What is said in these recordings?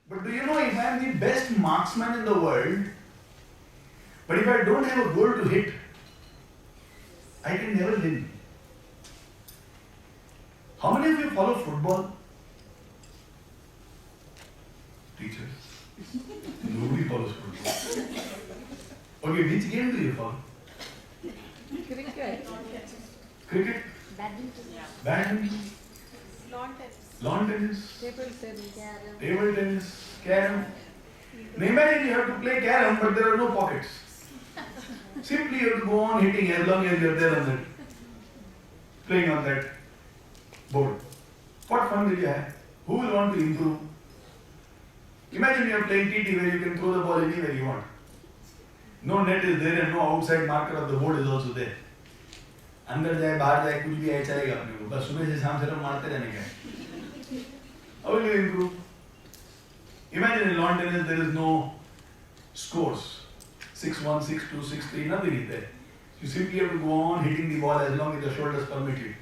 But do you know, if I am the best marksman in the world, but if I don't have a goal to hit, I can never win. How many of you follow football? Teachers. Nobody follows football. Okay, which game do you follow? Cricket. Cricket? Badminton. Badminton? Lawn tennis. Lawn tennis? Table tennis. Carom. Table tennis? Carom? Now imagine you have to play carom, but there are no pockets. Simply you have to go on hitting as long as you are there on that, playing on that board. What fun will you have? Who will want to improve? Imagine you are playing TT where you can throw the ball anywhere you want. No net is there and no outside marker of the board is also there. अंदर जाए बाहर जाए कुछ भी आए चलेगा अपने को बस सुबह से शाम से हम मारते रहने का है. How will you improve? Imagine in lawn tennis there is no scores. 6-1, 6-2, 6-3, nothing is there. You simply have to go on hitting the ball as long as the shoulders permit you.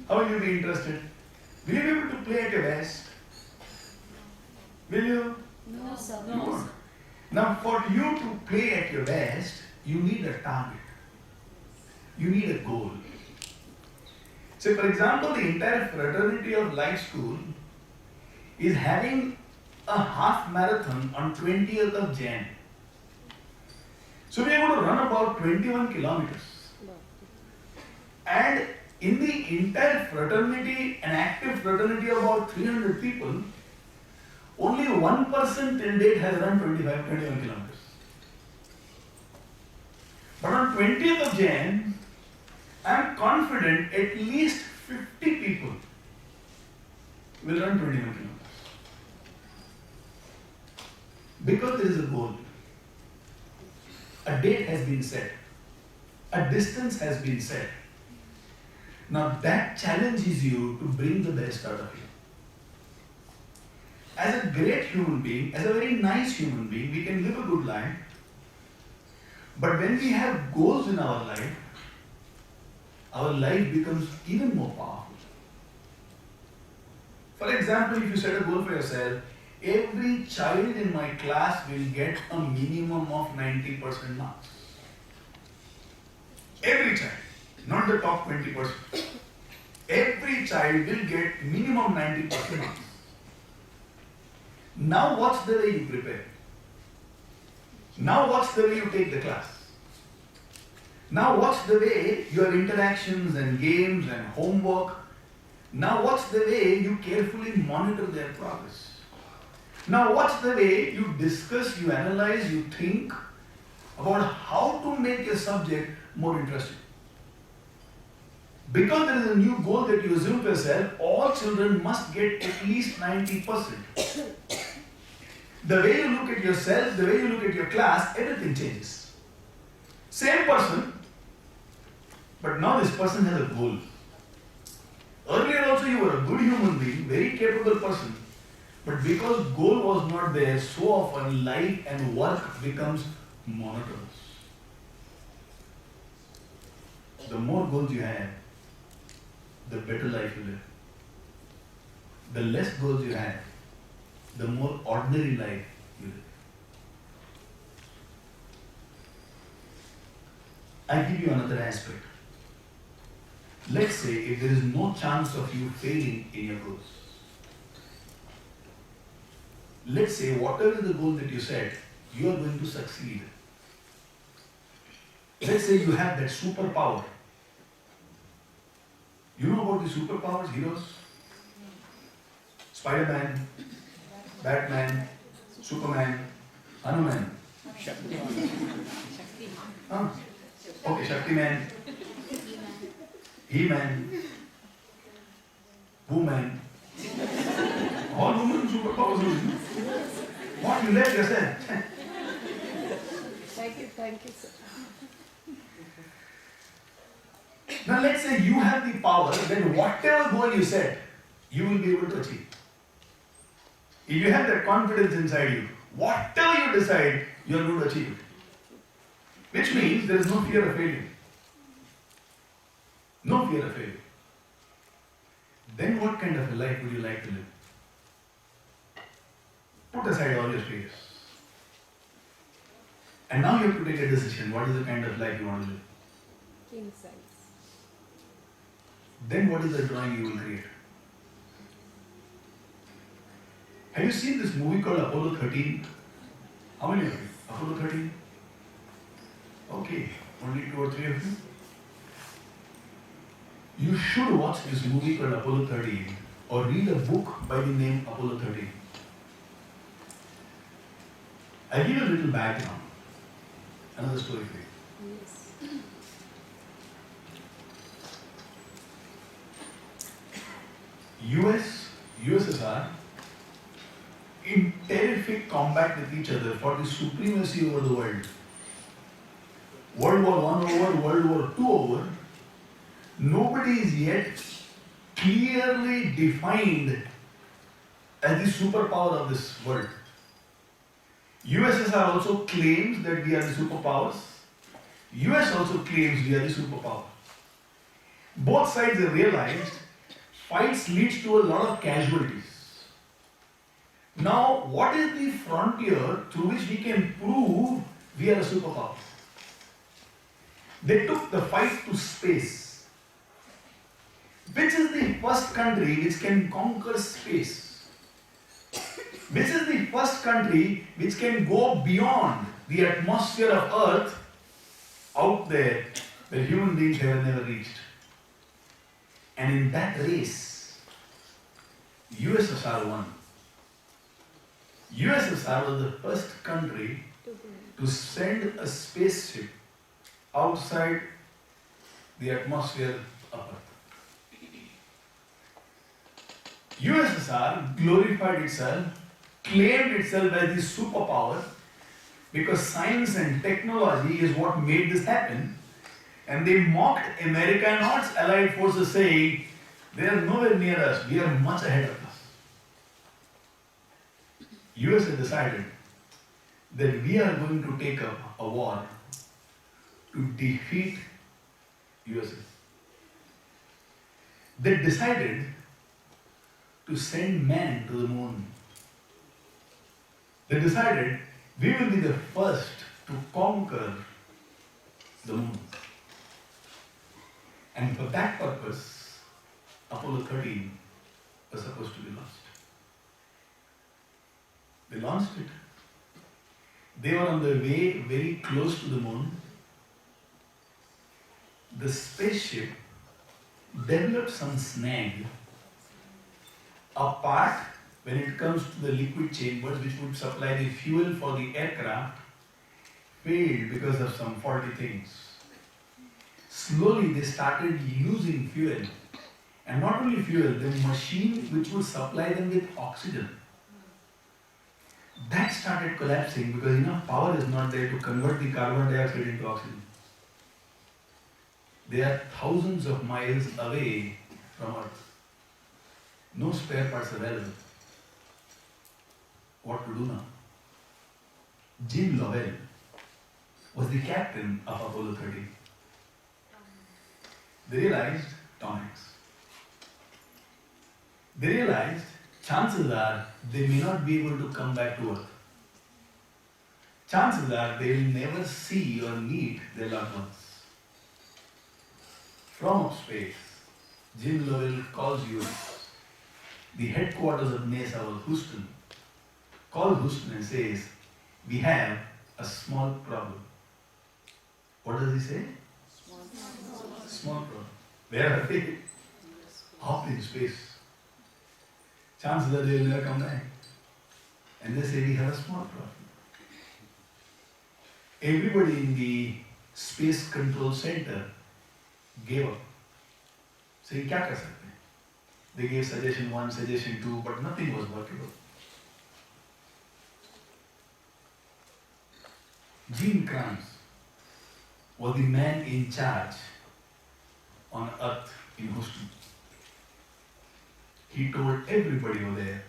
How will you be interested? Will you be able to play at your best? Will you? No, sir. You won't. Now, for you to play at your best, you need a target. You need a goal. So, for example, the entire fraternity of Life School is having a half marathon on 20th of Jan. So, we are going to run about 21 kilometers. And in the entire fraternity, an active fraternity of about 300 people, only one person till date has run 21 kilometers. But on 20th of Jan, I am confident at least 50 people will run 21 kilometers. Because there is a goal. A date has been set. A distance has been set. Now that challenges you to bring the best out of you. As a great human being, as a very nice human being, we can live a good life. But when we have goals in our life becomes even more powerful. For example, if you set a goal for yourself, every child in my class will get a minimum of 90% marks. Every child, not the top 20%. Every child will get minimum 90% marks. Now what's the way you prepare? Now what's the way you take the class? Now what's the way your interactions and games and homework? Now what's the way you carefully monitor their progress? Now what's the way you discuss, you analyze, you think about how to make a subject more interesting? Because there is a new goal that you assume to yourself, all children must get at least 90%. The way you look at yourself, the way you look at your class, everything changes. Same person, but now this person has a goal. Earlier also you were a good human being, very capable person, but because goal was not there, so often life and work becomes monotonous. The more goals you have, the better life you live. The less goals you have, the more ordinary life you live. I give you another aspect. Let's say if there is no chance of you failing in your goals. Let's say whatever is the goal that you set, you are going to succeed. Let's say you have that superpower. You know about the superpowers, heroes? Spider-Man, Batman, Superman, Hanuman. Huh? Okay, Shaktiman, He-Man, Woman. All women superpowers. What you left yourself? Thank you, sir. Now let's say you have the power, then whatever goal you set, you will be able to achieve. If you have that confidence inside you, whatever you decide, you are going to achieve it. Which means there is no fear of failure. No fear of failure. Then what kind of a life would you like to live? Put aside all your fears. And now you have to take a decision. What is the kind of life you want to live? King size. Then what is the drawing you will create? Have you seen this movie called Apollo 13? How many of you? Apollo 13? Okay, only 2 or 3 of you. You should watch this movie called Apollo 13 or read a book by the name Apollo 13. I'll give you a little background. Another story for you. Yes. USSR in terrific combat with each other for the supremacy over the world. World War I over, World War II over, nobody is yet clearly defined as the superpower of this world. USSR also claims that we are the superpowers. US also claims we are the superpower. Both sides have realized fights leads to a lot of casualties. Now, what is the frontier through which we can prove we are a superpower? They took the fight to space. Which is the first country which can conquer space? Which is the first country which can go beyond the atmosphere of Earth out there where human beings have never reached? And in that race, USSR won. USSR was the first country to send a spaceship outside the atmosphere of Earth. USSR glorified itself, claimed itself as the superpower because science and technology is what made this happen, and they mocked America and all its allied forces saying, they are nowhere near us, we are much ahead of us. US has decided that we are going to take up a war to defeat USA. They decided to send man to the moon. They decided we will be the first to conquer the moon. And for that purpose, Apollo 13 was supposed to be launched. They launched it. They were on their way very close to the moon. The spaceship developed some snag. A part, when it comes to the liquid chambers which would supply the fuel for the aircraft, failed because of some faulty things. Slowly they started using fuel. And not only fuel, the machine which would supply them with oxygen. That started collapsing because enough power is not there to convert the carbon dioxide into oxygen. They are thousands of miles away from Earth. No spare parts available. What to do now? Jim Lovell was the captain of Apollo 13. They realized Tom Hanks. They realized chances are they may not be able to come back to Earth. Chances are they will never see or meet their loved ones. From space, Jim Lovell calls US. The headquarters of NASA was Houston. Calls Houston and says, we have a small problem. What does he say? Small problem. Where are they? Up in space. Chances are they will never come back. And they say we have a small problem. Everybody in the space control center gave up. Saying, kya kar sakte hain? They gave suggestion 1, suggestion 2, but nothing was workable. Gene Kranz was the man in charge on Earth in Houston. He told everybody over there,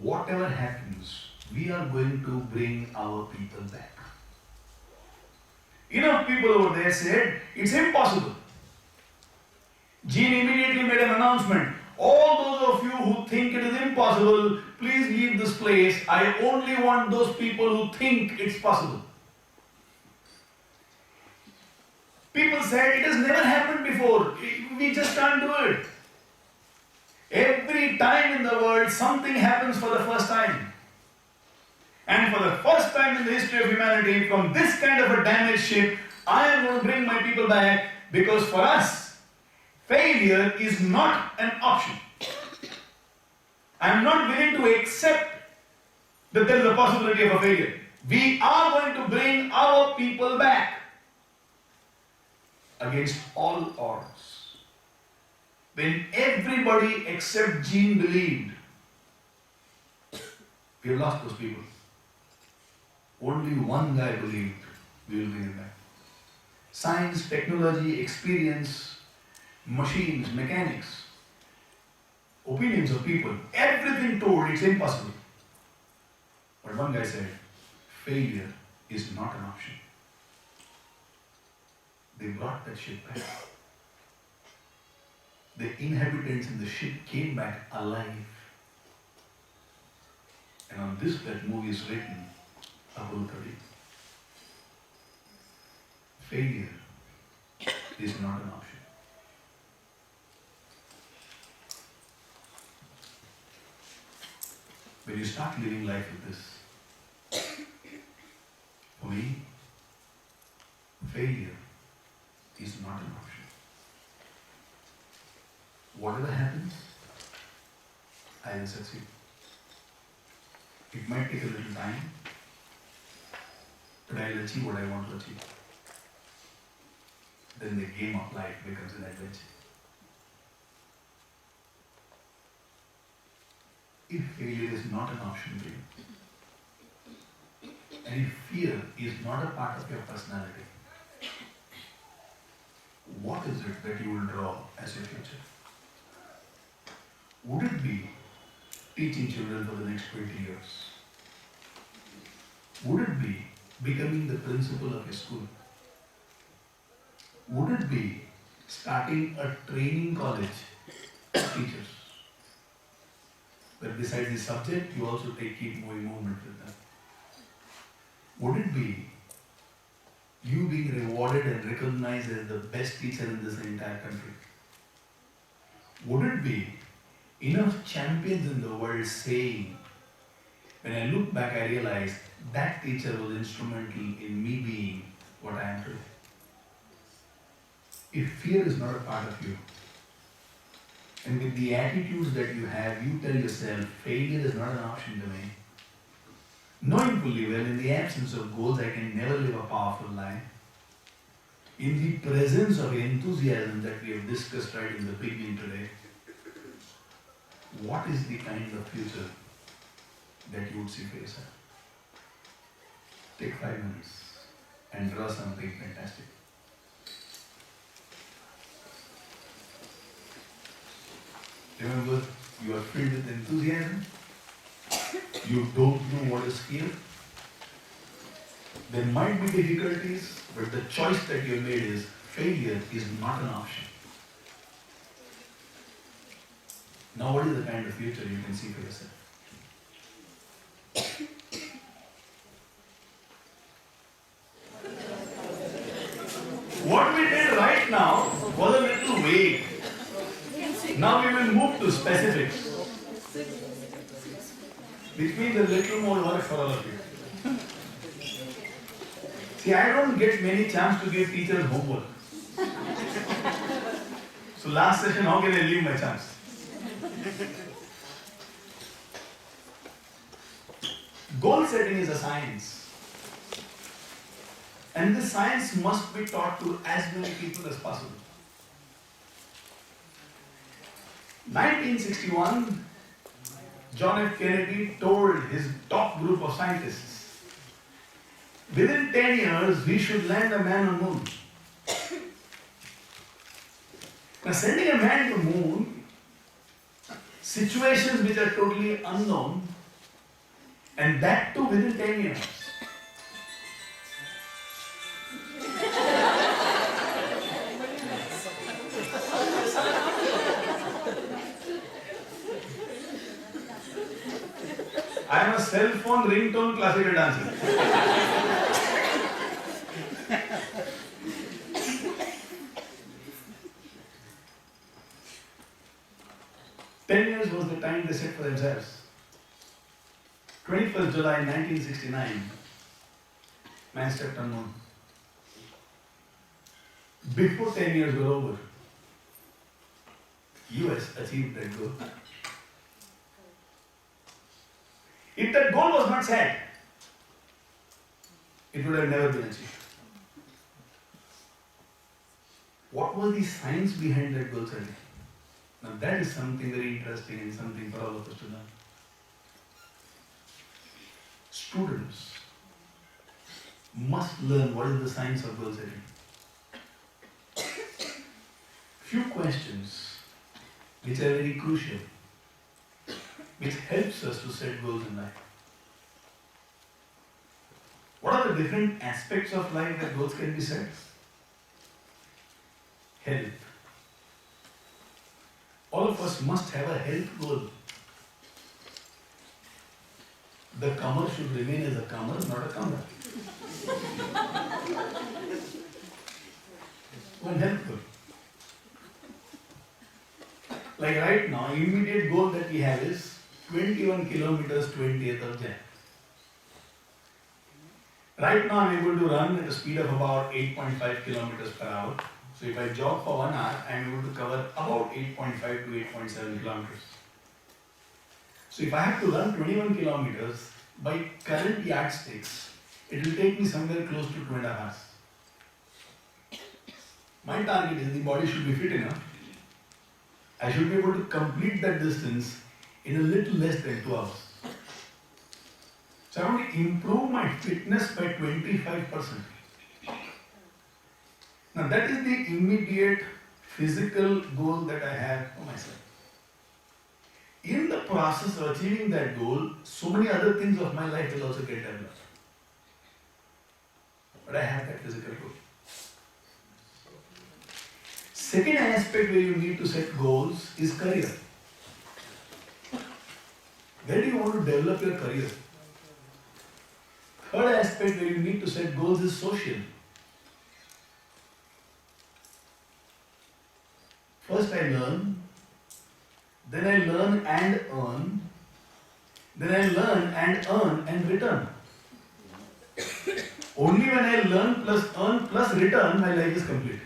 whatever happens, we are going to bring our people back. Enough people over there said, it's impossible. Gene immediately made an announcement. All those of you who think it is impossible, please leave this place. I only want those people who think it's possible. People said it has never happened before. We just can't do it. Every time in the world, something happens for the first time. And for the first time in the history of humanity, from this kind of a damaged ship, I am going to bring my people back, because for us, failure is not an option. I am not willing to accept that there is a possibility of a failure. We are going to bring our people back against all odds. When everybody except Jean believed, we have lost those people. Only one guy believed we will bring them back. Science, technology, experience, machines, mechanics, opinions of people, everything told it's impossible. But one guy said, failure is not an option. They brought that ship back. The inhabitants in the ship came back alive. And on this, that movie is written, Apollo 13. Failure is not an option. When you start living life with this, for me, failure is not an option. Whatever happens, I will succeed. It might take a little time, but I will achieve what I want to achieve. Then the game of life becomes an adventure. If failure is not an option for you, and if fear is not a part of your personality, what is it that you will draw as your future? Would it be teaching children for the next 20 years? Would it be becoming the principal of a school? Would it be starting a training college for teachers? But besides the subject, you also keep movement with them. Would it be you being rewarded and recognized as the best teacher in this entire country? Would it be enough champions in the world saying, when I look back, I realized that teacher was instrumental in me being what I am today? If fear is not a part of you, and with the attitudes that you have, you tell yourself, failure is not an option to me. Knowing fully well, in the absence of goals, I can never live a powerful life. In the presence of enthusiasm that we have discussed right in the beginning today, what is the kind of future that you would see for yourself? Take 5 minutes and draw something fantastic. Remember, you are filled with enthusiasm. You don't know what is fear. There might be difficulties, but the choice that you have made is failure is not an option. Now, what is the kind of future you can see for yourself? What we did right now was a little vague. Now we will move to specifics, which means a little more work for all of you. See, I don't get many chance to give teachers homework. So last session, how can I leave my chance? Goal setting is a science. And this science must be taught to as many people as possible. 1961, John F. Kennedy told his top group of scientists, within 10 years, we should land a man on the moon. Now, sending a man to the moon, situations which are totally unknown, and that too within 10 years. cell phone ringtone classical dances. 10 years was the time they set for themselves. 21st July 1969, man stepped on moon. Before 10 years were over, US achieved that goal. If that goal was not set, it would have never been achieved. What was the science behind that goal setting? Now that is something very interesting and something for all of us to learn. Students must learn what is the science of goal setting. Few questions which are very crucial, which helps us to set goals in life. What are the different aspects of life that goals can be set? Health. All of us must have a health goal. The comer should remain as a comer, not a comer. One health goal. Like right now, immediate goal that we have is 21 kilometers 20th of Jan. Right now I'm able to run at a speed of about 8.5 kilometers per hour. So if I jog for 1 hour, I am able to cover about 8.5 to 8.7 kilometers. So if I have to run 21 kilometers, by current yardsticks, it will take me somewhere close to 2.5 hours. My target is the body should be fit enough. I should be able to complete that distance in a little less than 2 hours. So I want to improve my fitness by 25%. Now that is the immediate physical goal that I have for myself. In the process of achieving that goal, so many other things of my life will also get developed. But I have that physical goal. Second aspect where you need to set goals is career. Where do you want to develop your career? Third aspect where you need to set goals is social. First I learn, then I learn and earn, then I learn and earn and return. Only when I learn plus earn plus return, my life is complete.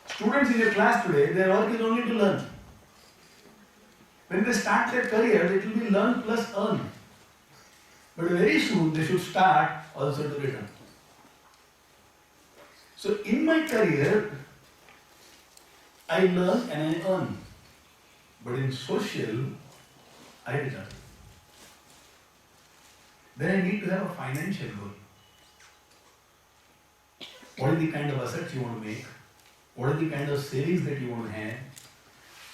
Students in your class today, their work is only to learn. When they start their career, it will be learn plus earn. But very soon they should start also to return. So in my career, I learn and I earn. But in social, I return. Then I need to have a financial goal. What is the kind of assets you want to make? What are the kind of savings that you want to have?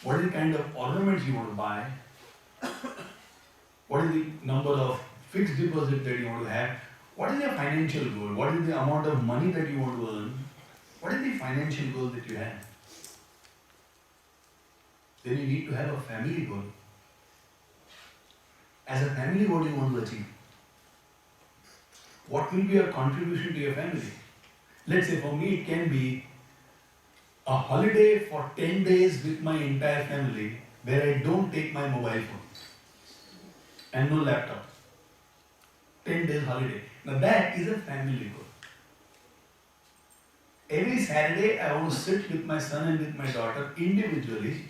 What are the kind of ornaments you want to buy? What is the number of fixed deposit that you want to have? What is your financial goal? What is the amount of money that you want to earn? What is the financial goal that you have? Then you need to have a family goal. As a family, what do you want to achieve? What will be your contribution to your family? Let's say for me it can be a holiday for 10 days with my entire family where I don't take my mobile phone and no laptop. 10 days holiday. Now that is a family goal. Every Saturday I want to sit with my son and with my daughter individually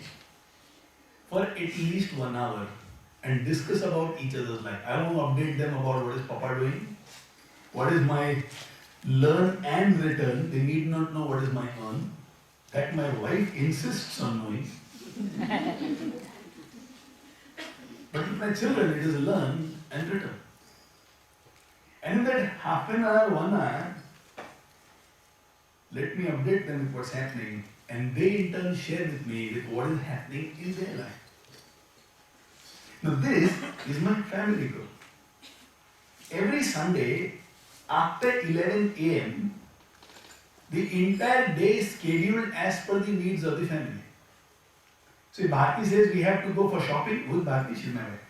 for at least 1 hour and discuss about each other's life. I want to update them about what is Papa doing, what is my learn and return. They need not know what is my earn. That my wife insists on knowing. But with my children, it is learn and return. And in that half an hour, 1 hour, let me update them with what's happening, and they in turn share with me with what is happening in their life. Now this is my family goal. Every Sunday, after 11 a.m., the entire day is scheduled as per the needs of the family. So if Bharti says we have to go for shopping, who is Bharti? She is my wife.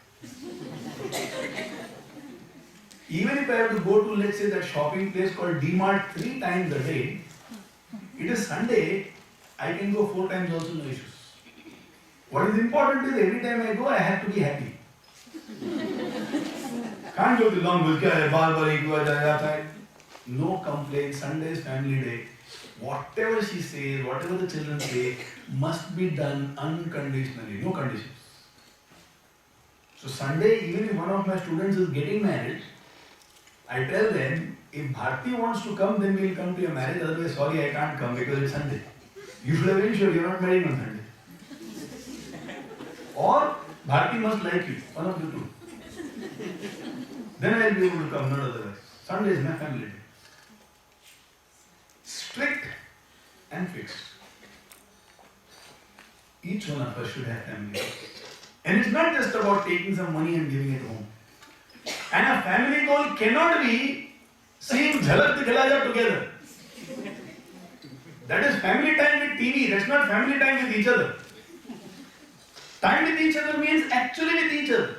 Even if I have to go to, let's say, that shopping place called D-Mart 3 times a day, it is Sunday, I can go 4 times also, no issues. What is important is every time I go, I have to be happy. Can't go to long no complaint, Sunday is family day. Whatever she says, whatever the children say, must be done unconditionally, no conditions. So Sunday, even if one of my students is getting married, I tell them, if Bharti wants to come, then we'll come to your marriage. Otherwise, sorry, I can't come because it's Sunday. You should have ensured you're not marrying on Sunday. Or Bharti must like you, one of the two. Then I'll be able to come, not otherwise. Sunday is my family day. Strict and fixed. Each one of us should have family goals. And it's not just about taking some money and giving it home. And a family goal cannot be seeing Jhalak Dikhla together. That is family time with TV, that's not family time with each other. Time with each other means actually with each other.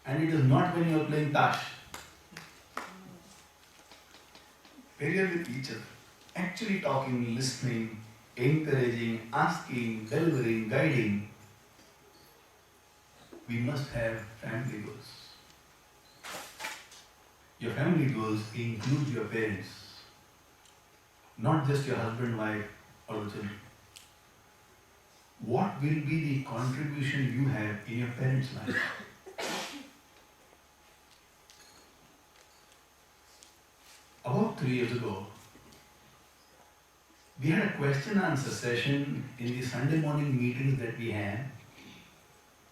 And it is not when you are playing tash. When you are with each other, actually talking, listening, encouraging, asking, delivering, guiding. We must have family goals. Your family goals include your parents, not just your husband, wife, or the children. What will be the contribution you have in your parents' life? About 3 years ago, we had a question and answer session in the Sunday morning meetings that we had.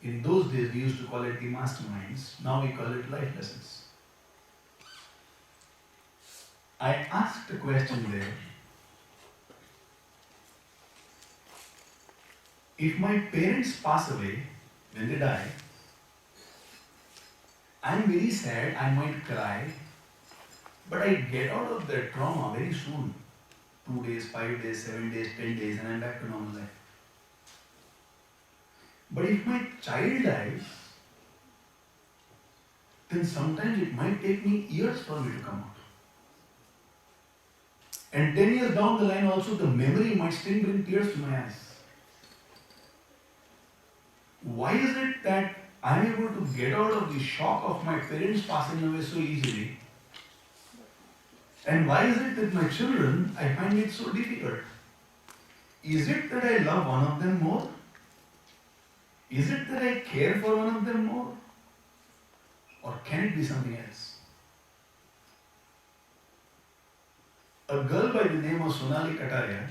In those days, we used to call it the masterminds. Now we call it life lessons. I asked a question there. If my parents pass away, when they die, I'm very sad, I might cry, but I get out of that trauma very soon. 2 days, 5 days, 7 days, 10 days, and I'm back to normal life. But if my child dies, then sometimes it might take me years for me to come out. And 10 years down the line also, the memory might still bring tears to my eyes. Why is it that I'm able to get out of the shock of my parents passing away so easily? And why is it that my children, I find it so difficult? Is it that I love one of them more? Is it that I care for one of them more? Or can it be something else? A girl by the name of Sonali Kataria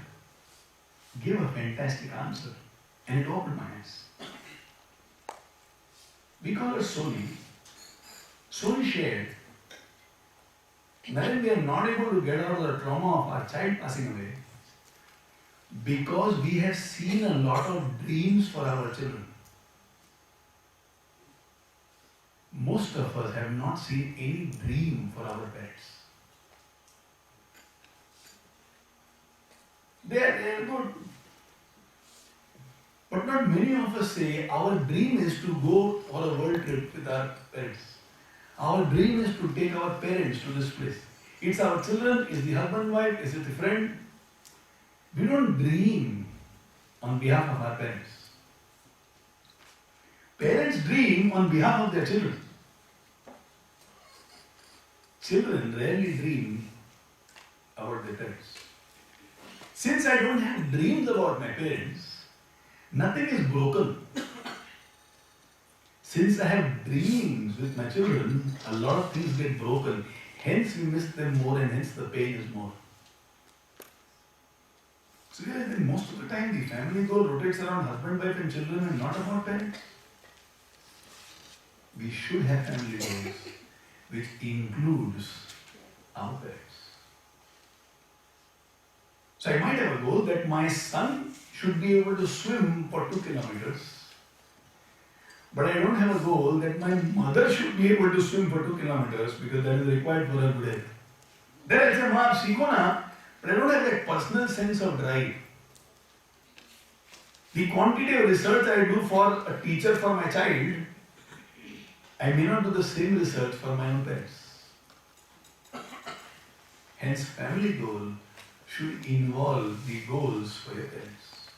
gave a fantastic answer, and it opened my eyes. We call her Soni. Soni shared, Naren, we are not able to get out of the trauma of our child passing away because we have seen a lot of dreams for our children. Most of us have not seen any dream for our parents. They are good. But not many of us say our dream is to go on a world trip with our parents. Our dream is to take our parents to this place. It's our children, it's the husband, wife, it's the friend. We don't dream on behalf of our parents. Parents dream on behalf of their children. Children rarely dream about their parents. Since I don't have dreams about my parents, nothing is broken. Since I have dreams with my children, a lot of things get broken. Hence we miss them more and hence the pain is more. So I think most of the time the family goal rotates around husband, wife and children and not about parents. We should have family goals which includes our parents. So I might have a goal that my son should be able to swim for 2 kilometers. But I don't have a goal that my mother should be able to swim for 2 kilometers because that is required for her good health. Then I say, Ma, seekho na, but I don't have that personal sense of drive. The quantity of research I do for a teacher for my child I may not do the same research for my own pets. Hence, family goal should involve the goals for your pets.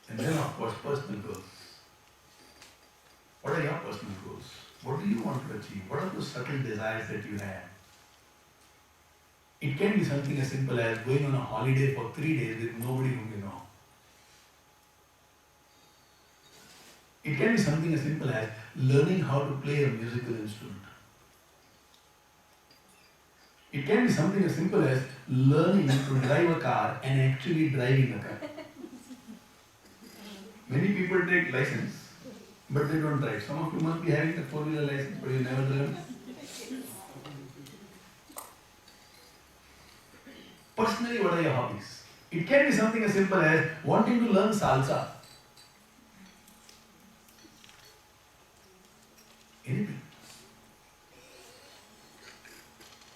And then, of course, personal goals. What are your personal goals? What do you want to achieve? What are those subtle desires that you have? It can be something as simple as going on a holiday for 3 days with nobody whom you know. It can be something as simple as learning how to play a musical instrument. It can be something as simple as learning to drive a car and actually driving a car. Many people take license, but they don't drive. Some of you must be having a 4-wheeler license, but you never drive. Personally, what are your hobbies? It can be something as simple as wanting to learn salsa. Anything.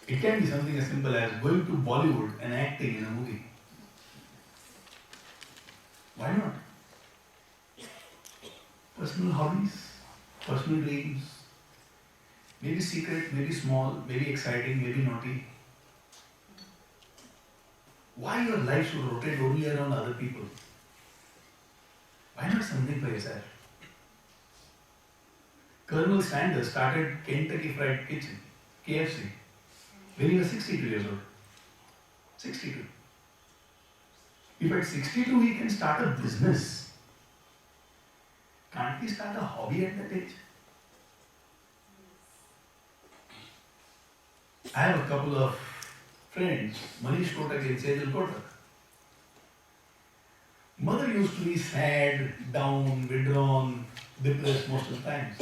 It can be something as simple as going to Bollywood and acting in a movie. Why not? Personal hobbies, personal dreams, maybe secret, maybe small, maybe exciting, maybe naughty. Why your life should rotate only around other people? Why not something for yourself? Colonel Sanders started Kentucky Fried Kitchen, KFC, when he was 62 years old. 62. If at 62 he can start a business, can't he start a hobby at that age? I have a couple of friends, Manish Kotak and Sejal Kotak. Mother used to be sad, down, withdrawn, depressed most of the times.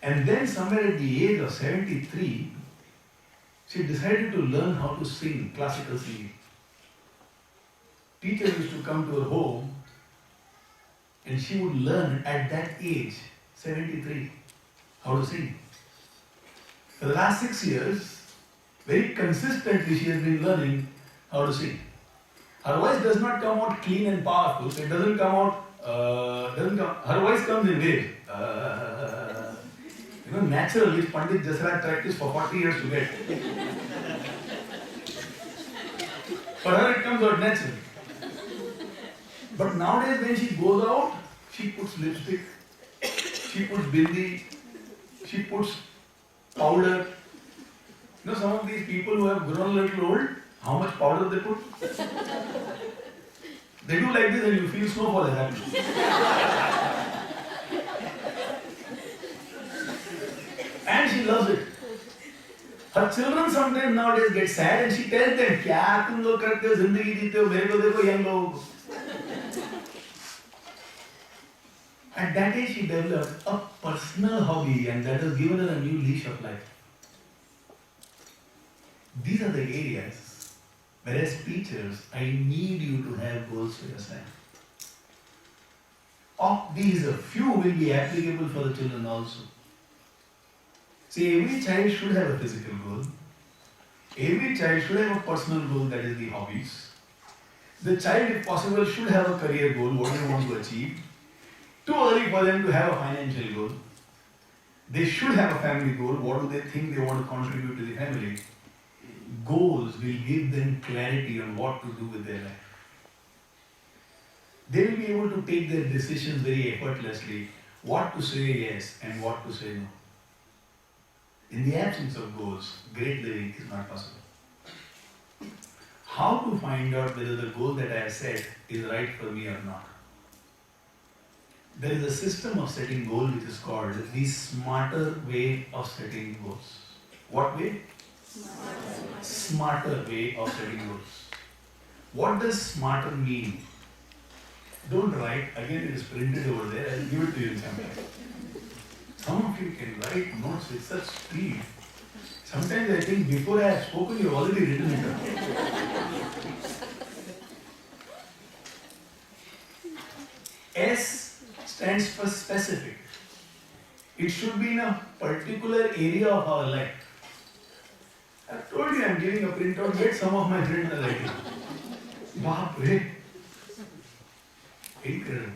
And then somewhere at the age of 73, she decided to learn how to sing, classical singing. Teacher used to come to her home and she would learn at that age, 73, how to sing. For the last 6 years, very consistently she has been learning how to sing. Her voice does not come out clean and powerful, so it doesn't come out, her voice comes in waves. Natural, which Pandit Jasraj practiced for 40 years to get. For her it comes out natural. But nowadays when she goes out, she puts lipstick, she puts bindi, she puts powder. Some of these people who have grown a little old, how much powder they put? They do like this and you feel snowfall has happened. And she loves it. Her children sometimes nowadays get sad and she tells them, "Kya tum log karte ho, zindagi jeete ho, mere ko dekho, young log." At that age she developed a personal hobby and that has given her a new leash of life. These are the areas where as teachers, I need you to have goals for yourself. Of these, a few will be applicable for the children also. See, every child should have a physical goal. Every child should have a personal goal, that is the hobbies. The child, if possible, should have a career goal, what they want to achieve. Too early for them to have a financial goal. They should have a family goal, what do they think they want to contribute to the family. Goals will give them clarity on what to do with their life. They will be able to take their decisions very effortlessly, what to say yes and what to say no. In the absence of goals, great living is not possible. How to find out whether the goal that I have set is right for me or not? There is a system of setting goals which is called the smarter way of setting goals. What way? Smarter way of setting goals. What does smarter mean? Don't write, again it is printed over there, I'll give it to you in some time. Some of you can write notes with such speed. Sometimes I think before I have spoken, you have already written it down. S stands for specific. It should be in a particular area of our life. I've told you I'm giving a printout, yet some of my friends are writing. Baap re. Incredible.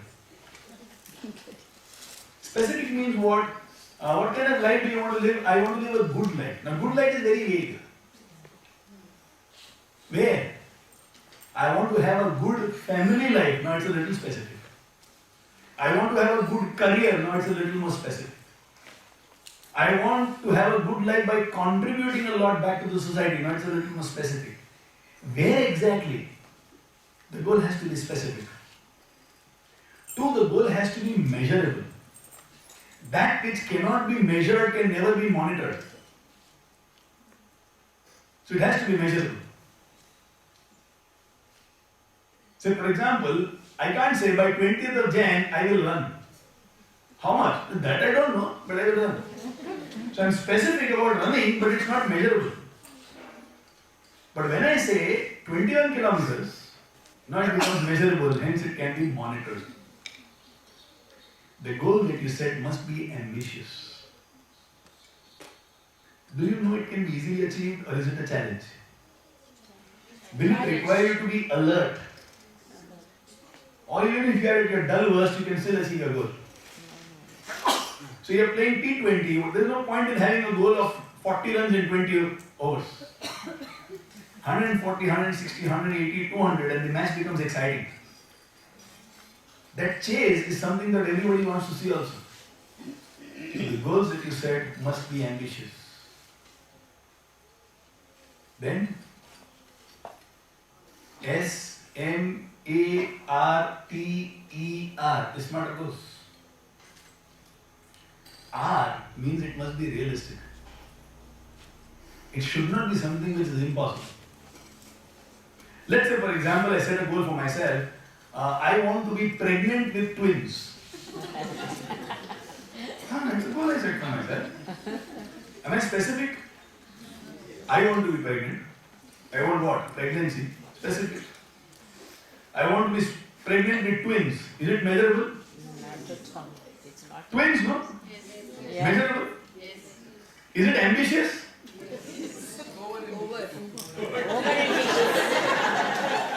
Specific means what? What kind of life do you want to live? I want to live a good life. Now, good life is very vague. Where? I want to have a good family life. Now, it's a little specific. I want to have a good career. Now, it's a little more specific. I want to have a good life by contributing a lot back to the society. Now, it's a little more specific. Where exactly? The goal has to be specific. Two, the goal has to be measurable. That which cannot be measured can never be monitored. So it has to be measurable. So for example, I can't say by 20th of Jan I will run. How much? That I don't know, but I will run. So I'm specific about running, but it's not measurable. But when I say 21 kilometers, now it becomes measurable, hence it can be monitored. The goal that you set must be ambitious. Do you know it can be easily achieved, or is it a challenge? Will it require you to be alert? Or even if you are at your dull worst, you can still achieve your goal. So you are playing T20, there is no point in having a goal of 40 runs in 20 overs. 140, 160, 180, 200 and the match becomes exciting. That chase is something that everybody wants to see also. The goals that you set must be ambitious. Then SMARTER, SMART goals. R means it must be realistic. It should not be something which is impossible. Let's say, for example, I set a goal for myself. I want to be pregnant with twins. That's a goal I set for myself. Am I specific? I want to be pregnant. I want what? Pregnancy. Specific. I want to be pregnant with twins. Is it measurable? It's not. Twins, no? Yeah. Measurable? Is it ambitious?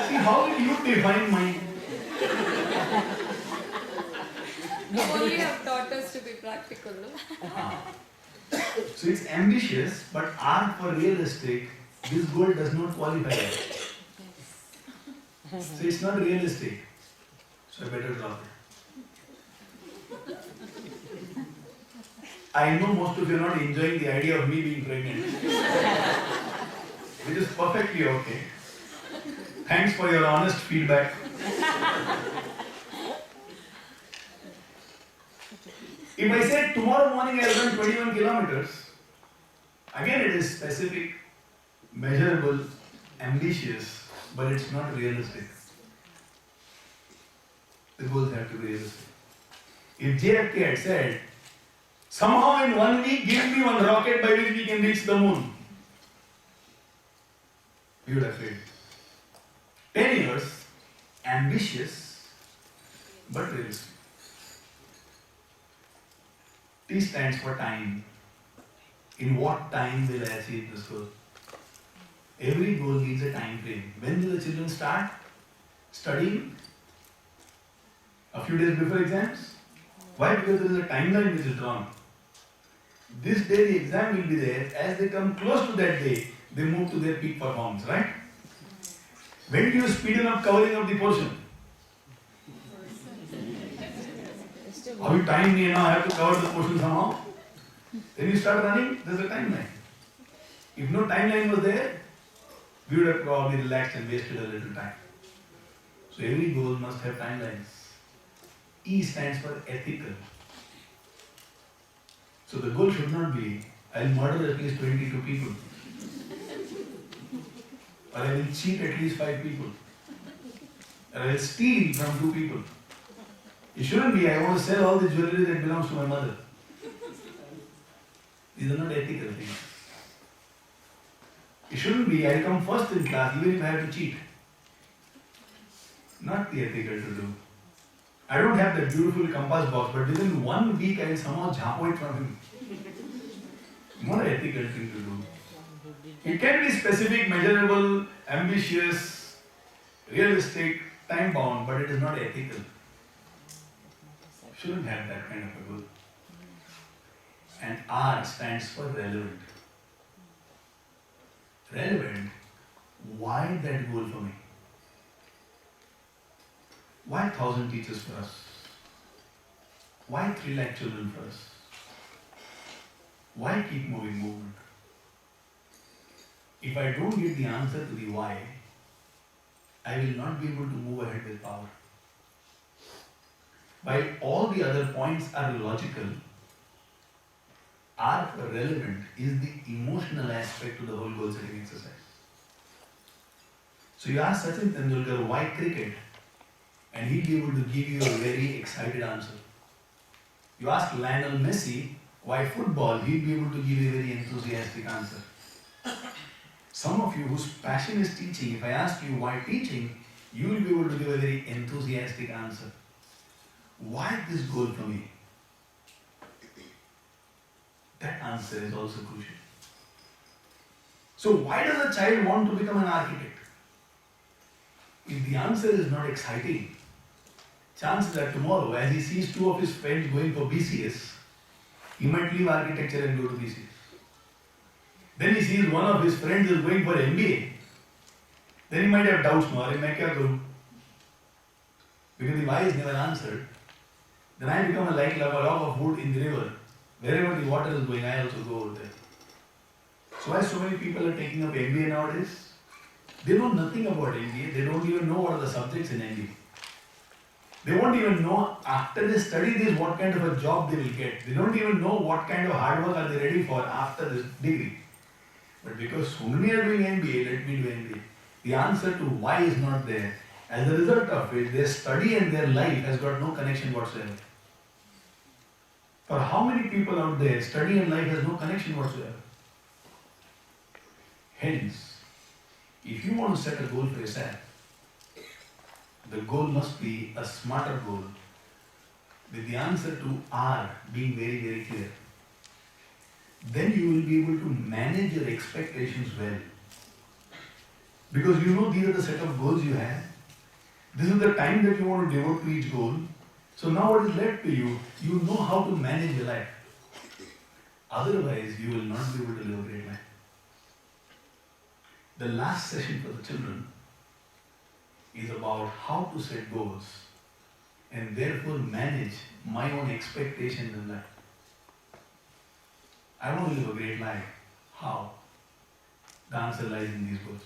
See, how will you define mine? You only have taught us to be practical, no? So it's ambitious, but R for realistic, this goal does not qualify. So it's not realistic. So I better drop it. I know most of you are not enjoying the idea of me being pregnant. Which is perfectly okay. Thanks for your honest feedback. If I said tomorrow morning I will run 21 kilometers, again it is specific, measurable, ambitious, but it's not realistic. The goals have to be realistic. If JFK had said, somehow in 1 week give me one rocket by which we can reach the moon, we would have failed. 10 years, ambitious, but realistic. T stands for time. In what time will I achieve this goal? Every goal needs a time frame. When do the children start studying? A few days before exams? Why? Because there is a timeline which is drawn. This day the exam will be there. As they come close to that day, they move to their peak performance, right? When do you speeden up covering of the portion? How you time me now, I have to cover the portion somehow. Then you start running, there's a timeline. If no timeline was there, we would have probably relaxed and wasted a little time. So every goal must have timelines. E stands for ethical. So the goal should not be, I'll murder at least 22 people. Or I will cheat at least 5 people. Or I will steal from 2 people. It shouldn't be, I want to sell all the jewelry that belongs to my mother. These are not ethical things. It shouldn't be, I come first in class even if I have to cheat. Not the ethical to do. I don't have that beautiful compass box, but within 1 week I will somehow jump it from him. Not an ethical thing to do. It can be specific, measurable, ambitious, realistic, time bound, but it is not ethical. Shouldn't have that kind of a goal. and R stands for relevant. Relevant, why that goal for me? Why 1,000 teachers for us? Why 3 lakh children for us? Why keep moving movement? If I don't get the answer to the why, I will not be able to move ahead with power. While all the other points are logical, R for relevant is the emotional aspect to the whole goal setting exercise. So you ask Sachin Tendulkar why cricket, and he'll be able to give you a very excited answer. You ask Lionel Messi why football, he'll be able to give you a very enthusiastic answer. Some of you whose passion is teaching, if I ask you why teaching, you will be able to give a very enthusiastic answer. Why this goal for me? That answer is also crucial. So why does a child want to become an architect? If the answer is not exciting, chances are tomorrow, as he sees 2 of his friends going for BCS, he might leave architecture and go to BCS. Then he sees one of his friends is going for MBA. Then he might have doubts, no, I kya karu? Because the why is never answered. Then I become like a log of wood in the river. Wherever the water is going, I also go over there. So why so many people are taking up MBA nowadays? They know nothing about MBA. They don't even know what are the subjects in MBA. They won't even know after they study this what kind of a job they will get. They don't even know what kind of hard work are they ready for after this degree. But because so many are doing MBA, let me do MBA. The answer to why is not there. As a result of it, their study and their life has got no connection whatsoever. For how many people out there, study and life has no connection whatsoever? Hence, if you want to set a goal for yourself, the goal must be a smarter goal, with the answer to R being very, very clear. Then you will be able to manage your expectations well. Because you know these are the set of goals you have. This is the time that you want to devote to each goal. So now what is left to you, you know how to manage your life. Otherwise, you will not be able to live a great life. The last session for the children is about how to set goals and therefore manage my own expectations in life. I want to live a great life. How? The answer lies in these goals.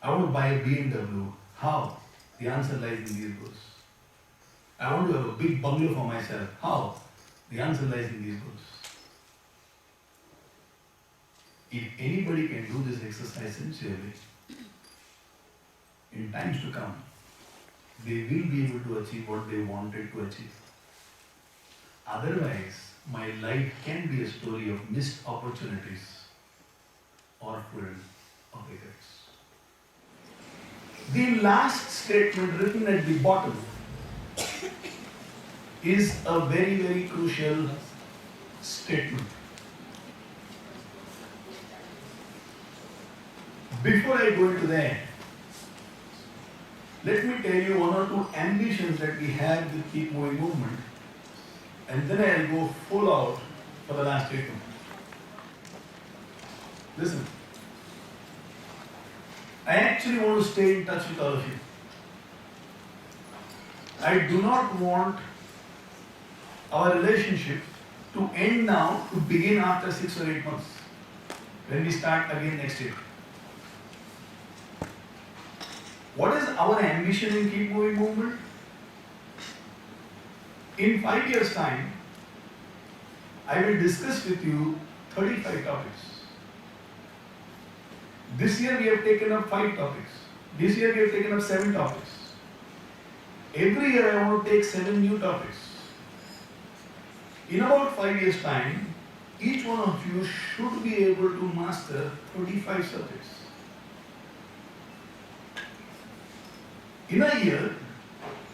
I want to buy a BMW. How? The answer lies in these goals. I want to have a big bungalow for myself. How? The answer lies in these goals. If anybody can do this exercise sincerely, in times to come, they will be able to achieve what they wanted to achieve. Otherwise, my life can be a story of missed opportunities or filled of regrets. The last statement written at the bottom is a very, very crucial statement. Before I go into that, let me tell you 1 or 2 ambitions that we have with Keep Moving Movement, and then I'll go full out for the last statement. Listen, I actually want to stay in touch with all of you. I do not want our relationship to end now, to begin after 6 or 8 months, when we start again next year. What is our ambition in Keep Moving Movement? In 5 years' time, I will discuss with you 35 topics. This year we have taken up 5 topics. This year we have taken up 7 topics. Every year I want to take 7 new topics. In about 5 years' time, each one of you should be able to master 35 subjects. In a year,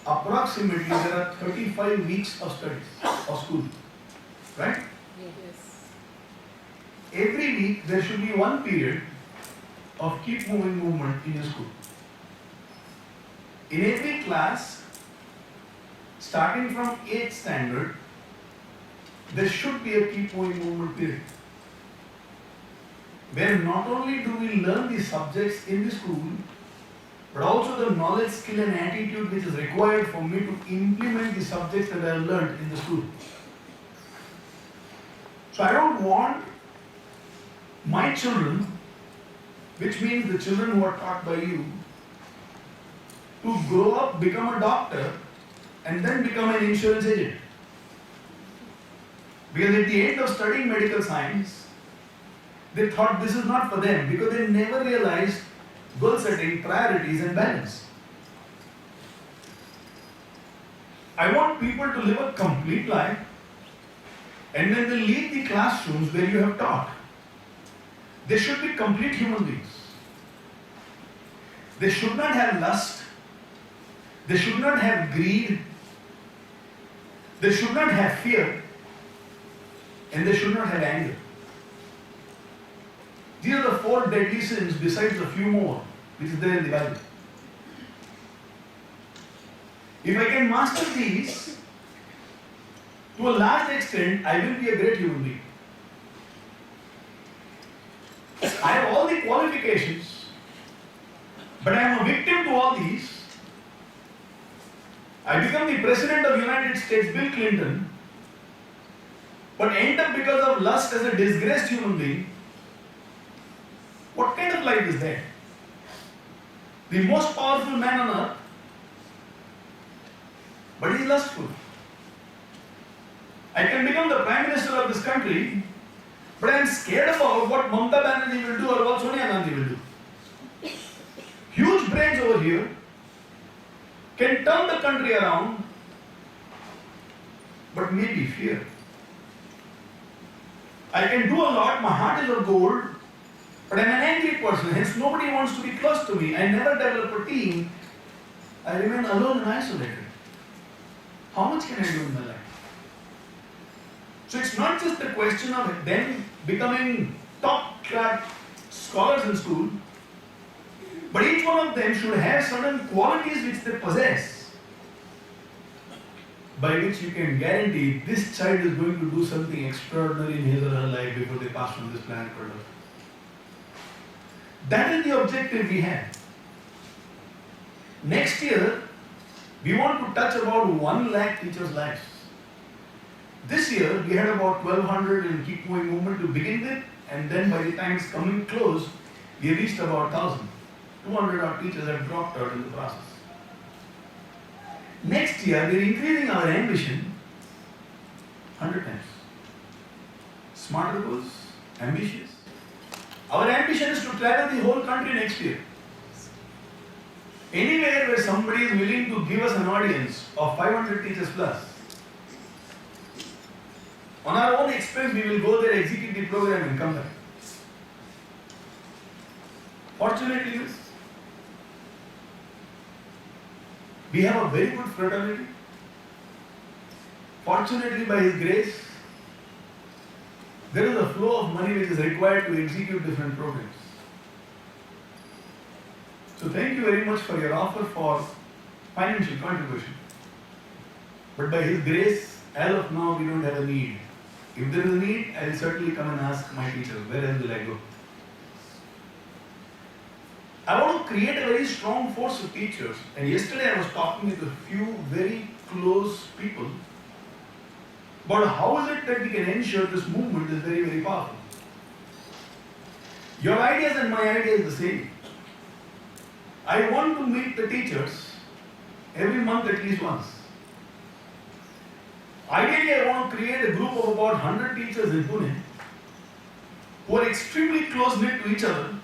approximately there are 35 weeks of studies of school, right? Yes. Every week there should be 1 period of Keep Moving Movement in your school. In every class, starting from 8th standard, there should be a keep moving movement period, where not only do we learn the subjects in the school, but also the knowledge, skill and attitude which is required for me to implement the subjects that I have learned in the school. So I don't want my children, which means the children who are taught by you, to grow up, become a doctor and then become an insurance agent. Because at the end of studying medical science, they thought this is not for them because they never realized goal setting, priorities and balance. I want people to live a complete life, and when they leave the classrooms where you have taught, they should be complete human beings. They should not have lust. They should not have greed. They should not have fear. And they should not have anger. These are the 4 deadly sins besides a few more which is there in the Bible. If I can master these, to a large extent, I will be a great human being. I have all the qualifications, but I am a victim to all these. I become the President of the United States, Bill Clinton, but end up because of lust as a disgraced human being. What kind of life is that? The most powerful man on earth, but he is lustful. I can become the Prime Minister of this country, but I am scared about what Mamata Banerjee will do or what Sonia Gandhi will do. Huge brains over here can turn the country around, but maybe fear. I can do a lot, my heart is of gold, but I am an angry person, hence nobody wants to be close to me. I never develop a team. I remain alone and isolated. How much can I do in my life? So it's not just the question of them becoming top-class scholars in school, but each one of them should have certain qualities which they possess, by which you can guarantee this child is going to do something extraordinary in his or her life before they pass from this planet for life. That is the objective we have. Next year, we want to touch about 1 lakh teachers' lives. This year, we had about 1200 in Keep Moving Movement to begin with, and then by the time it's coming close, we reached about 1000. 200 of teachers have dropped out in the process. Next year, we are increasing our ambition 100 times. Smarter goals, ambitious. Our ambition is to travel the whole country next year. Anywhere where somebody is willing to give us an audience of 500 teachers plus. On our own expense, we will go there, execute the program and come back. Fortunately, we have a very good fraternity. Fortunately, by His grace, there is a flow of money which is required to execute different programs. So thank you very much for your offer for financial contribution. But by His grace, as of now, we don't have a need. If there is a need, I will certainly come and ask my teachers, where else will I go? I want to create a very strong force of teachers. And yesterday I was talking with a few very close people about how is it that we can ensure this movement is very, very powerful. Your ideas and my idea is the same. I want to meet the teachers every month at least once. Ideally, I want to create a group of about 100 teachers in Pune who are extremely close-knit to each other,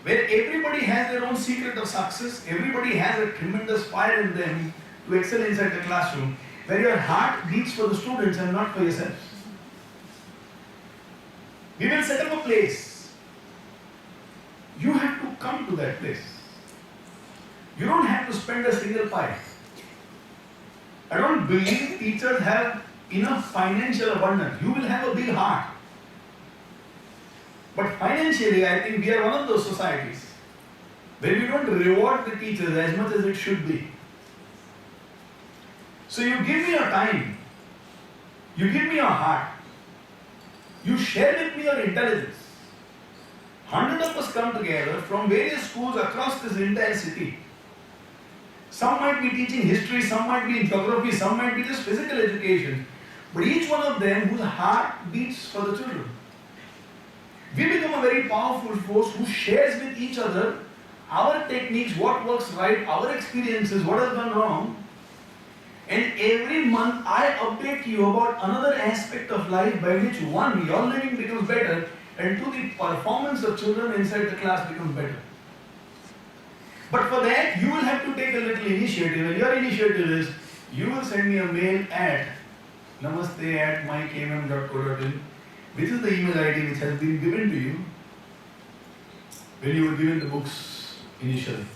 where everybody has their own secret of success, everybody has a tremendous fire in them to excel inside the classroom, where your heart beats for the students and not for yourself. We will set up a place. You have to come to that place. You don't have to spend a single pie. I don't believe teachers have enough financial abundance. You will have a big heart. But financially, I think we are one of those societies where we don't reward the teachers as much as it should be. So you give me your time. You give me your heart. You share with me your intelligence. 100 of us come together from various schools across this entire city. Some might be teaching history, some might be in geography, some might be just physical education. But each one of them whose heart beats for the children. We become a very powerful force who shares with each other our techniques, what works right, our experiences, what has gone wrong. And every month I update you about another aspect of life by which one, your living becomes better, and two, the performance of children inside the class becomes better. But for that, you will have to take a little initiative, and your initiative is, you will send me a mail at namaste@mykmm.co.in, which is the email ID which has been given to you when you were given the books initially.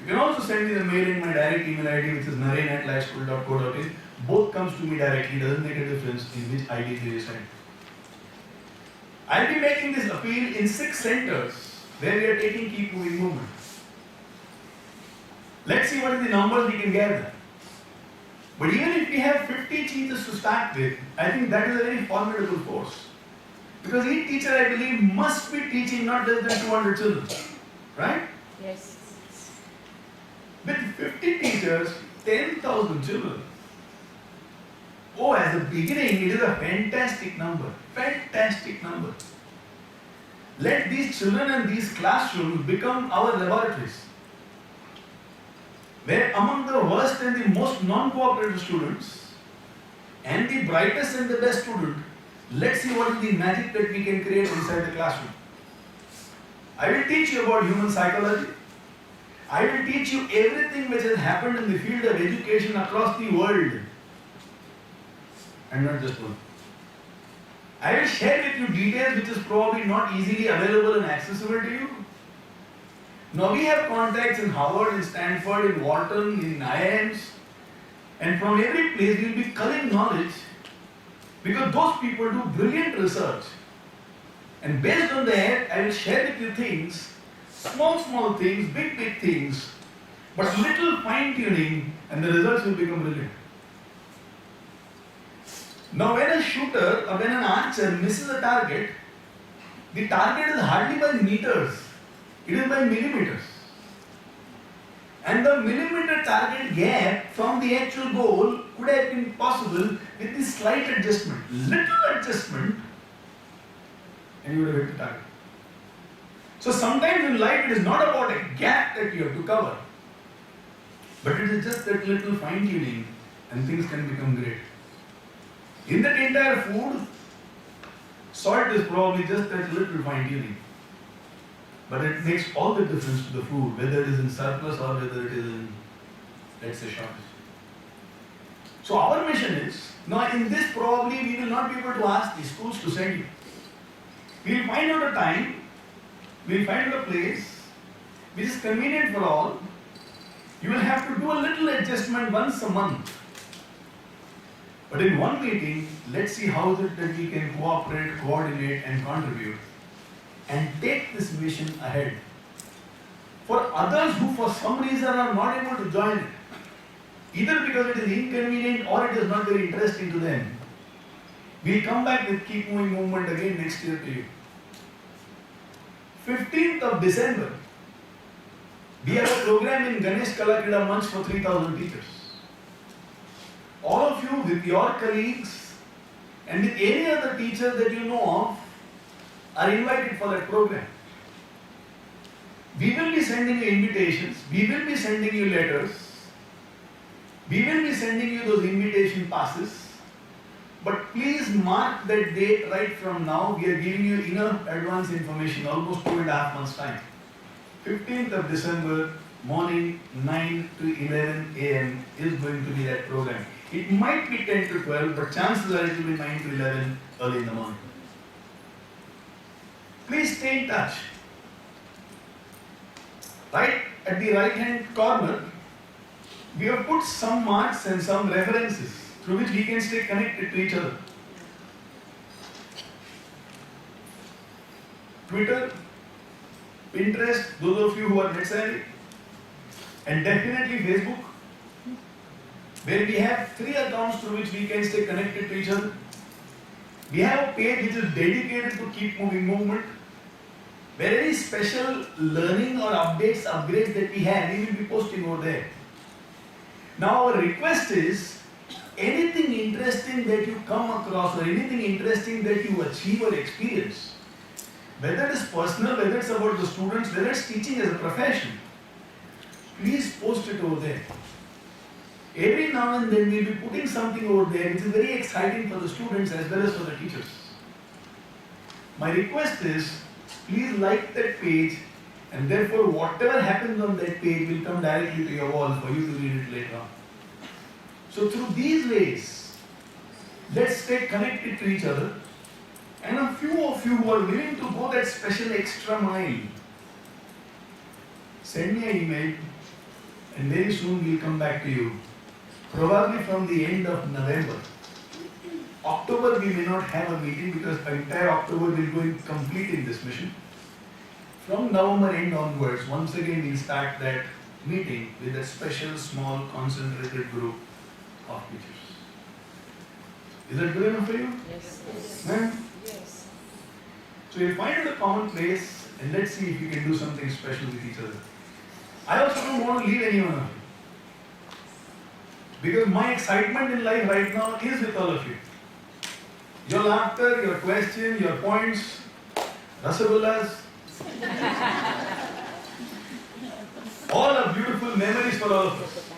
You can also send me the mail in my direct email ID, which is naren@lakhs.co.in. Both comes to me directly, doesn't make a difference in which ID you send. I'll be making this appeal in 6 centers where we are taking Keep Moving movement. Let's see what is the numbers we can gather. But even if we have 50 teachers to start with, I think that is a very formidable force. Because each teacher, I believe, must be teaching not less than 200 children. Right? Yes. With 50 teachers, 10,000 children. Oh, as a beginning, it is a fantastic number. Fantastic number. Let these children and these classrooms become our laboratories. Where among the worst and the most non-cooperative students and the brightest and the best student, let's see what is the magic that we can create inside the classroom. I will teach you about human psychology. I will teach you everything which has happened in the field of education across the world. And not just one. I will share with you details which is probably not easily available and accessible to you. Now we have contacts in Harvard, in Stanford, in Wharton, in IIMs, and from every place we will be culling knowledge because those people do brilliant research. And based on that, I will share with you things, small things, big things, but little fine tuning, and the results will become brilliant. Now when a shooter or when an archer misses a target, the target is hardly by meters, it is by millimeters. And the millimeter target gap from the actual goal could have been possible with this slight adjustment, little adjustment, and you would have hit the target. So sometimes in life it is not about a gap that you have to cover, but it is just that little fine tuning and things can become great. In that entire food, salt is probably just that little fine tuning. But it makes all the difference to the food, whether it is in surplus or whether it is in, let's say, shortage. So our mission is, now in this probably we will not be able to ask the schools to send you. We will find out a time, we will find out a place which is convenient for all. You will have to do a little adjustment once a month. But in one meeting, let's see how is it that we can cooperate, coordinate and contribute and take this mission ahead. For others who for some reason are not able to join it, either because it is inconvenient or it is not very interesting to them, we'll come back with Keep Moving movement again next year to you. 15th of December, we have a program in Ganesh Kalakida Manch for 3,000 teachers. All of you with your colleagues and with any other teacher that you know of are invited for that program. We will be sending you invitations, we will be sending you letters, we will be sending you those invitation passes, but please mark that date right from now. We are giving you enough advance information, almost 2.5 months time. 15th of December, morning 9 to 11 a.m. is going to be that program. It might be 10 to 12, but chances are it will be 9 to 11 early in the morning. Please stay in touch. Right at the right hand corner, we have put some marks and some references through which we can stay connected to each other. Twitter, Pinterest, those of you who are net savvy, and definitely Facebook. where we have 3 accounts through which we can stay connected to each other. We have a page which is dedicated to keep moving movement, where any special learning or updates, upgrades that we have, we will be posting over there. Now our request is, anything interesting that you come across or anything interesting that you achieve or experience, whether it is personal, whether it's about the students, whether it's teaching as a profession, please post it over there. Every now and then we'll be putting something over there which is very exciting for the students as well as for the teachers. My request is, please like that page, and therefore whatever happens on that page will come directly to your wall for you to read it later on. So through these ways, let's stay connected to each other, and a few of you who are willing to go that special extra mile, send me an email and very soon we'll come back to you. Probably from the end of November. October we may not have a meeting because entire October we'll go in completing this mission. From November end onwards, once again we'll start that meeting with a special small concentrated group of teachers. Is that good enough for you? Yes. Yes. So we'll find out a common place and let's see if we can do something special with each other. I also don't want to leave anyone of you. Because my excitement in life right now is with all of you. Your laughter, your question, your points, rasagullas, all are beautiful memories for all of us.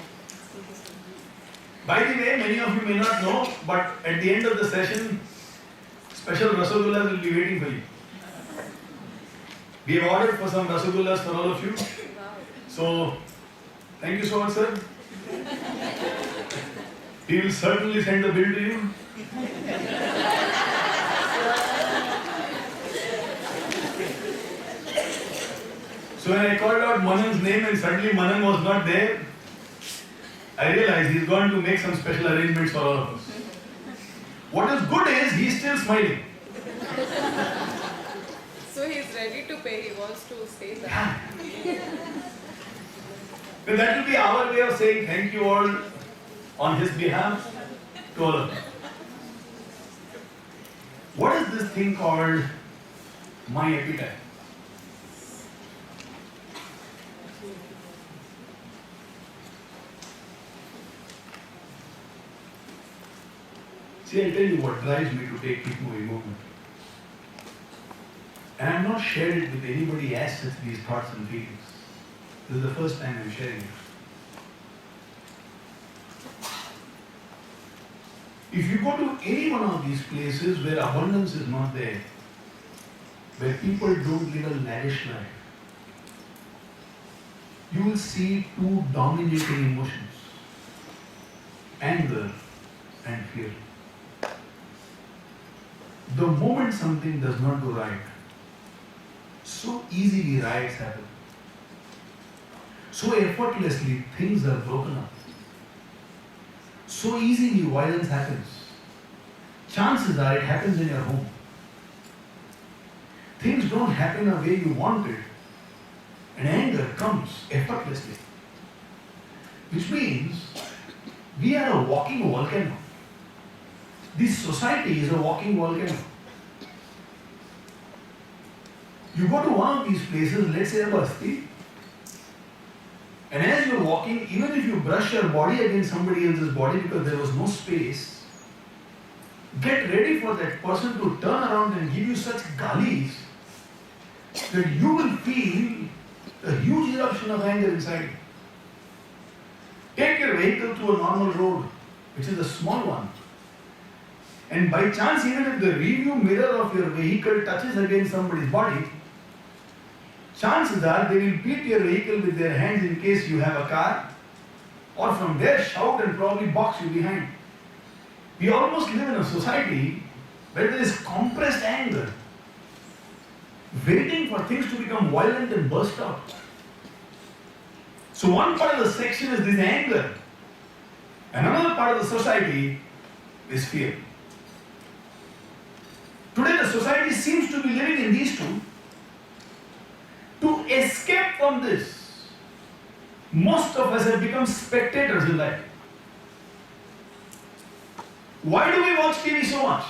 By the way, many of you may not know, but at the end of the session, special rasagullas will be waiting for you. We have ordered for some rasagullas for all of you. So, thank you so much, sir. He will certainly send the bill to you. So when I called out Manan's name and suddenly Manan was not there, I realized he's going to make some special arrangements for all of us. What is good is he's still smiling. So he's ready to pay. He wants to say that. Then that will be our way of saying thank you all on his behalf to all of you. What is this thing called my epitaph? See, I'll tell you what drives me to take Keep Moving movement. And I've not shared it with anybody as such, these thoughts and feelings. This is the first time I'm sharing it. If you go to any one of these places where abundance is not there, where people don't live a lavish life, you will see 2 dominating emotions: anger and fear. The moment something does not go right, so easily riots happen. So effortlessly things are broken up. So easily violence happens. Chances are it happens in your home. Things don't happen the way you wanted, and anger comes effortlessly. Which means we are a walking volcano. This society is a walking volcano. You go to one of these places, let's say a basti, and as you're walking, even if you brush your body against somebody else's body because there was no space, get ready for that person to turn around and give you such galis that you will feel a huge eruption of anger inside. Take your vehicle to a normal road, which is a small one, and by chance, even if the review mirror of your vehicle touches against somebody's body, chances are they will beat your vehicle with their hands in case you have a car, or from there shout and probably box you behind. We almost live in a society where there is compressed anger, waiting for things to become violent and burst out. So one part of the section is this anger, and another part of the society is fear. Today the society seems to be living in these two. To escape from this, most of us have become spectators in life. Why do we watch TV so much?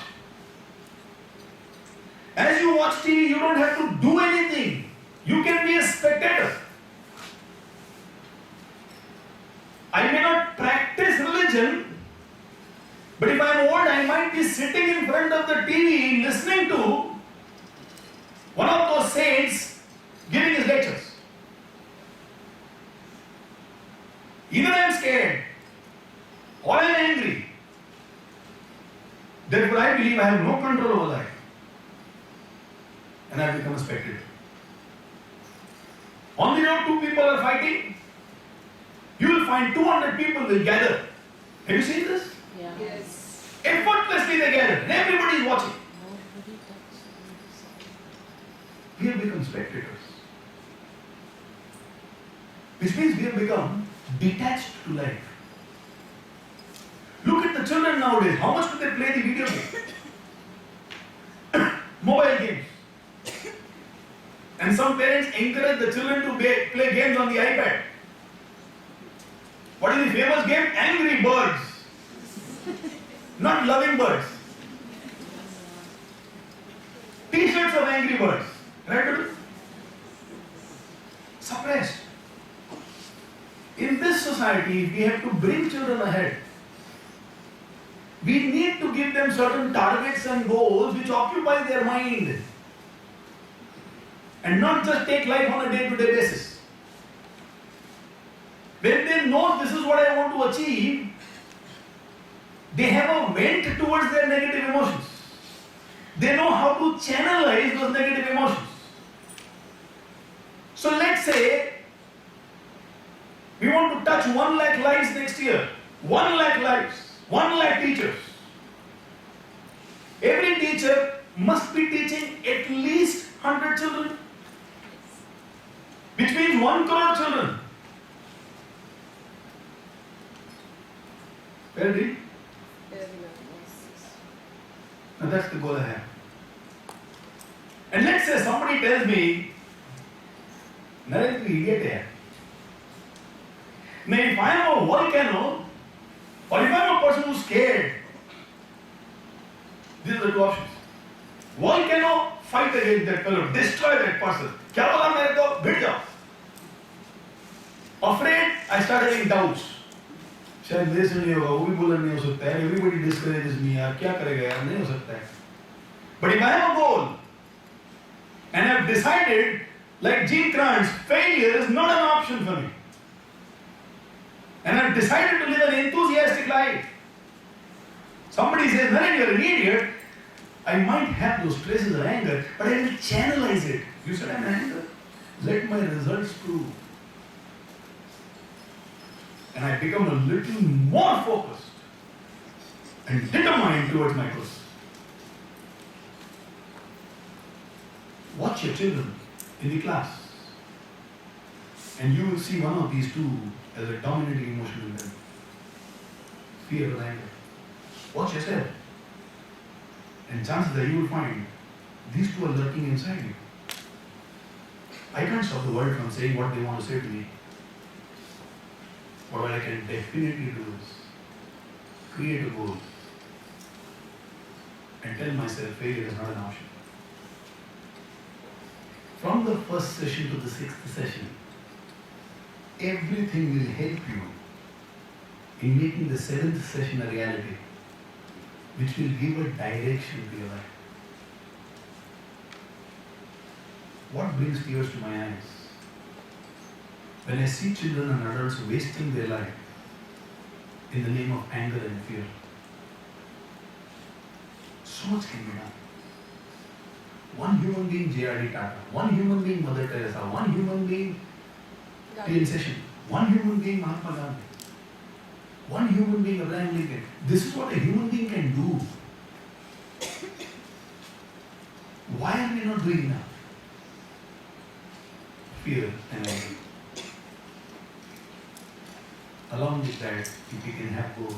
As you watch TV, you don't have to do anything. You can be a spectator. I may not practice religion, but if I am old, I might be sitting in front of the TV listening to one of those saints giving his lectures. Either I am scared or I am angry. Therefore, I believe I have no control over life. And I become a spectator. On the road, 2 people are fighting. You will find 200 people will gather. Have you seen this? Yeah. Yes. Effortlessly they gather and everybody is watching. Nobody touches. We have become spectators. Which means we have become detached to life. Look at the children nowadays. How much do they play the video game? Mobile games. And some parents encourage the children to play games on the iPad. What is the famous game? Angry Birds. Not loving birds. T-shirts of Angry Birds. Right? Suppressed. In this society, we have to bring children ahead. We need to give them certain targets and goals which occupy their mind. And not just take life on a day-to-day basis. When they know this is what I want to achieve, they have a vent towards their negative emotions. They know how to channelize those negative emotions. So let's say we want to touch 1 lakh lives next year. 1 lakh lives. 1 lakh teachers. Every teacher must be teaching at least 100 children. Which means 1 crore children. Very deep. Now that's the goal I have. And let's say somebody tells me, Naren, you idiot hai. Now if I am a volcano, or if I am a person who's scared, these are the 2 options. Volcano, fight against that fellow, destroy that person. Kya bola mere ko? Bhid jao. Afraid, I start having doubts. शायद मेरे से नहीं होगा, वो भी बोलना नहीं हो सकता है. Everybody discourages me. यार क्या करेगा यार, नहीं हो सकता है. But if I have a goal and I have decided, like Gene Kranz, failure is not an option for me. And I have decided to live an enthusiastic life. Somebody says, Naren, you're an idiot. I might have those traces of anger, but I will channelize it. You said I'm angry. Let my results prove. And I become a little more focused and determined towards my goals. Watch your children in the class, and you will see one of these 2 as a dominating emotion in them. Fear or anger. Watch yourself. And chances are you will find these 2 are lurking inside you. I can't stop the world from saying what they want to say to me. But what I can definitely do is create a goal and tell myself failure is not an option. From the first session to the 6th session, everything will help you in making the 7th session a reality, which will give a direction to your life. What brings tears to my eyes? When I see children and adults wasting their life in the name of anger and fear. So much can be done. One human being J.R.D. Tata, one human being Mother Teresa, one human being T.N. Session, one human being Mahatma Gandhi, one human being Abraham Lincoln. This is what a human being can do. Why are we not doing enough? Fear and anger. Along with that, if we can have goals,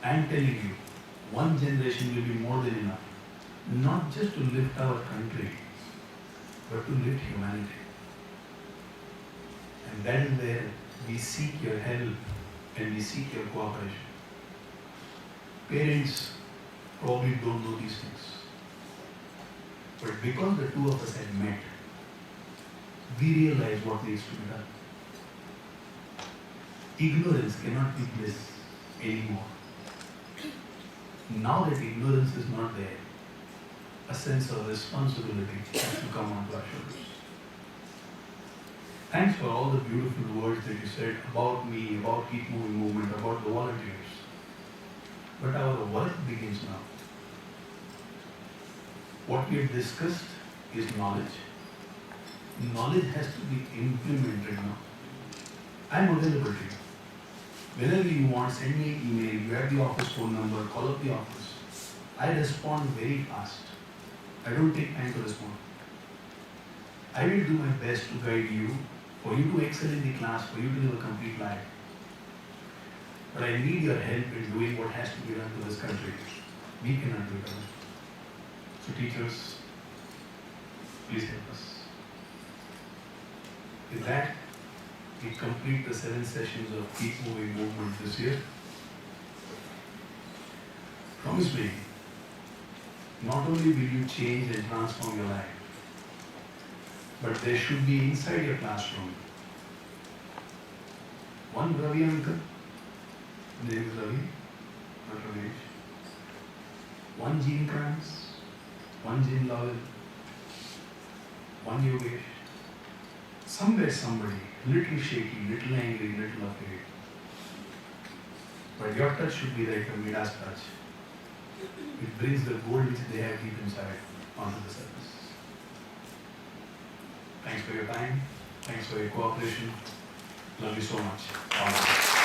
I am telling you, one generation will be more than enough. Not just to lift our country, but to lift humanity. And that is where we seek your help and we seek your cooperation. Parents probably don't know these things. But because the two of us had met, we realized what needs to be done. Ignorance cannot be bliss anymore. Now that ignorance is not there, a sense of responsibility has to come onto our shoulders. Thanks for all the beautiful words that you said about me, about Keep Moving Movement, about the volunteers. But our work begins now. What we have discussed is knowledge. Knowledge has to be implemented now. I am available to you. Whenever you want, send me an email, you have the office phone number, call up the office. I respond very fast. I don't take time to respond. I will do my best to guide you, for you to excel in the class, for you to live a complete life. But I need your help in doing what has to be done to this country. We cannot do it alone. So teachers, please help us. With that, we complete the 7 sessions of Keep Moving Movement this year. Promise me, not only will you change and transform your life, but there should be inside your classroom one Ravi uncle, his name is Ravi, not Ramesh, one Jean Kranz, one Jean Lawal, one Yogesh, somewhere somebody, little shaky, little angry, little afraid. But your touch should be like a Midas touch. It brings the gold which they have deep inside onto the surface. Thanks for your time. Thanks for your cooperation. Love you so much. All right.